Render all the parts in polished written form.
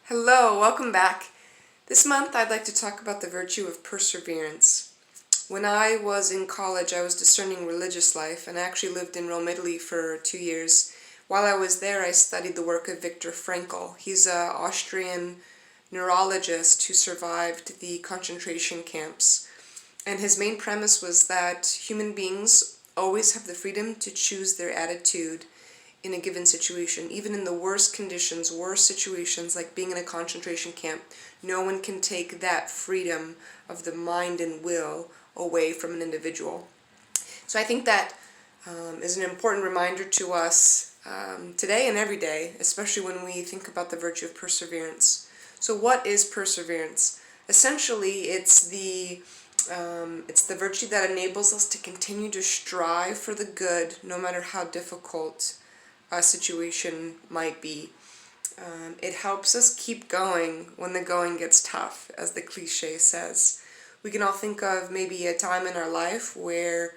Hello, welcome back. This month I'd like to talk about the virtue of perseverance. When I was in college, I was discerning religious life, and I actually lived in Rome, Italy for 2 years. While I was there, I studied the work of Viktor Frankl. He's an Austrian neurologist who survived the concentration camps. And his main premise was that human beings always have the freedom to choose their attitude in a given situation. Even in the worst conditions, worst situations, like being in a concentration camp, no one can take that freedom of the mind and will away from an individual. So I think that is an important reminder to us today and every day, especially when we think about the virtue of perseverance. So what is perseverance? Essentially, it's the virtue that enables us to continue to strive for the good, no matter how difficult a situation might be. It helps us keep going when the going gets tough, as the cliche says. We can all think of maybe a time in our life where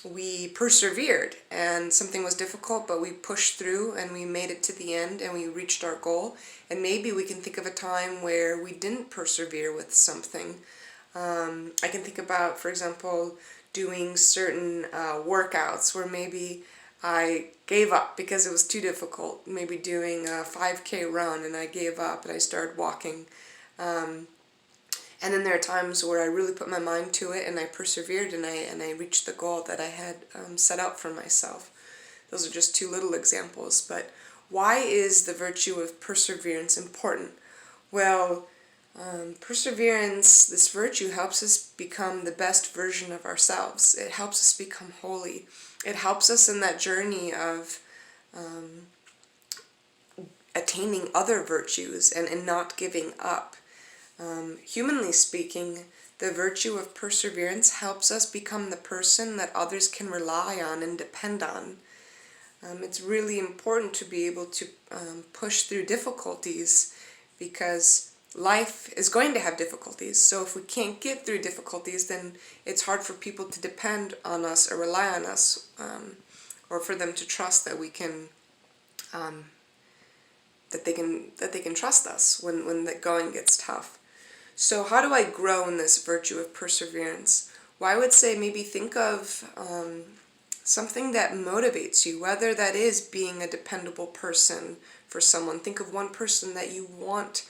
we persevered and something was difficult, but we pushed through and we made it to the end and we reached our goal. And maybe we can think of a time where we didn't persevere with something. I can think about, for example, doing certain workouts where maybe I gave up because it was too difficult. Maybe doing a 5K run and I gave up and I started walking. And then there are times where I really put my mind to it and I persevered and I reached the goal that I had set out for myself. Those are just two little examples. But why is the virtue of perseverance important? Well, perseverance, this virtue, helps us become the best version of ourselves. It helps us become holy. It helps us in that journey of attaining other virtues and not giving up. Humanly speaking, the virtue of perseverance helps us become the person that others can rely on and depend on. It's really important to be able to push through difficulties, because life is going to have difficulties. So if we can't get through difficulties, then it's hard for people to depend on us or rely on us, or for them to trust that we can, that they can trust us when the going gets tough. So how do I grow in this virtue of perseverance? Well, I would say maybe think of something that motivates you, whether that is being a dependable person for someone. Think of one person that you want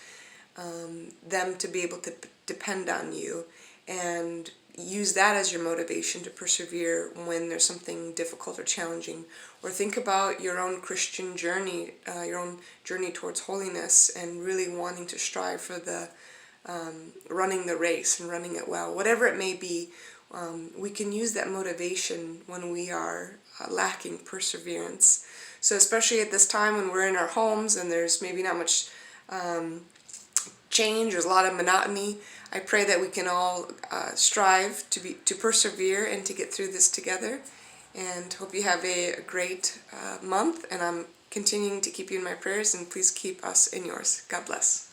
them to be able to depend on you, and use that as your motivation to persevere when there's something difficult or challenging. Or think about your own Christian journey, your own journey towards holiness, and really wanting to strive for the running the race and running it well. Whatever it may be, we can use that motivation when we are lacking perseverance. So especially at this time when we're in our homes and there's maybe not much change, there's a lot of monotony, I pray that we can all strive to persevere and to get through this together. And hope you have a great month, and I'm continuing to keep you in my prayers, and please keep us in yours. God bless.